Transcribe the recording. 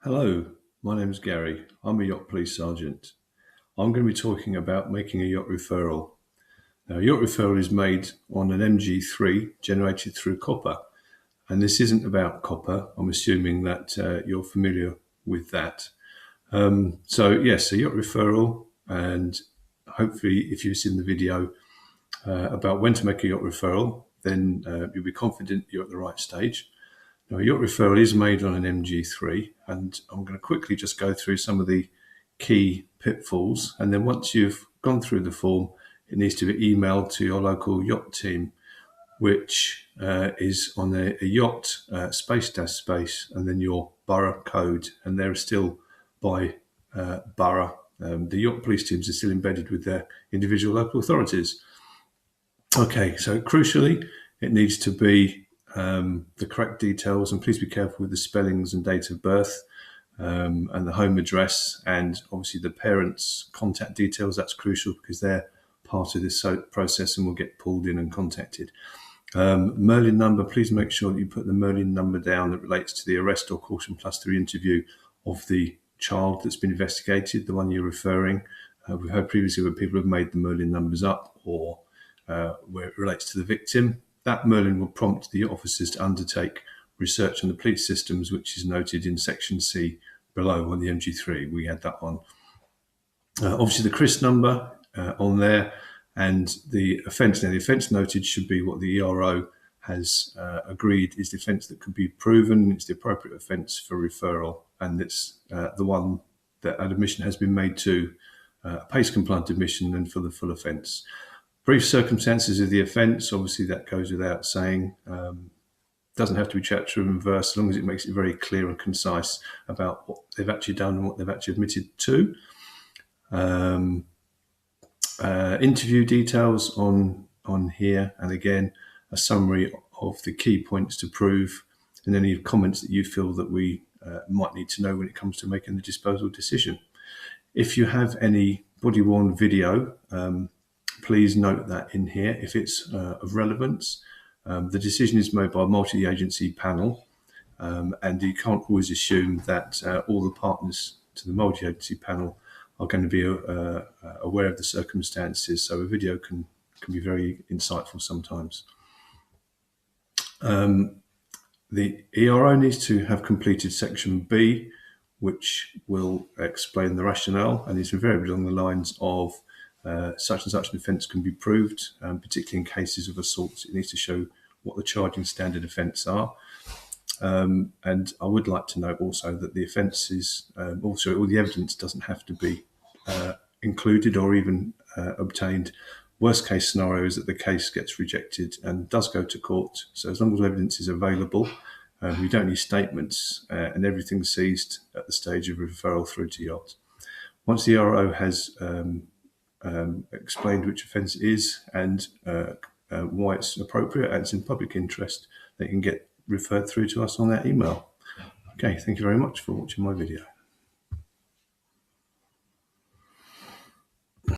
Hello, my name is Gary. I'm a yacht police sergeant. I'm going to be talking about making a yacht referral. Now, a yacht referral is made on an MG3 generated through copper. And this isn't about copper. I'm assuming that you're familiar with that. Yes, a yacht referral, and hopefully if you've seen the video about when to make a yacht referral, then you'll be confident you're at the right stage. Now, a yacht referral is made on an MG3, and I'm going to quickly just go through some of the key pitfalls. And then once you've gone through the form, it needs to be emailed to your local yacht team, which is on a yacht space, and then your borough code. And they're still by borough. The yacht police teams are still embedded with their individual local authorities. Okay, so crucially, it needs to be the correct details, and please be careful with the spellings and date of birth and the home address, and obviously the parents' contact details. That's crucial because they're part of this process and will get pulled in and contacted. Merlin number, please make sure that you put the Merlin number down that relates to the arrest or caution plus 3 interview of the child that's been investigated, the one you're referring. We've heard previously where people have made the Merlin numbers up, or where it relates to the victim. That Merlin will prompt the officers to undertake research on the police systems, which is noted in section C below on the MG3. We had that on. Obviously, the CRIS number on there, and the offence. Now, the offence noted should be what the ERO has agreed is the offence that could be proven. It's the appropriate offence for referral, and it's the one that an admission has been made to, a PACE compliant admission, and for the full offence. Brief circumstances of the offence, obviously that goes without saying. Doesn't have to be chapter and verse, as long as it makes it very clear and concise about what they've actually done and what they've actually admitted to. Interview details on here, and again, a summary of the key points to prove, and any comments that you feel that we might need to know when it comes to making the disposal decision. If you have any body-worn video, please note that in here if it's of relevance. The decision is made by a multi-agency panel, and you can't always assume that all the partners to the multi-agency panel are going to be aware of the circumstances, so a video can be very insightful sometimes. The ERO needs to have completed section B, which will explain the rationale, and it's invariably along the lines of such and such an offence can be proved, particularly in cases of assaults. It needs to show what the charging standard offence are. And I would like to note also that the offences, also all the evidence doesn't have to be included or even obtained. Worst case scenario is that the case gets rejected and does go to court. So as long as evidence is available, we don't need statements, and everything's seized at the stage of referral through to YOT. Once the RO has explained which offence it is and why it's appropriate and it's in public interest, they can get referred through to us on that email. Okay, thank you very much for watching my video.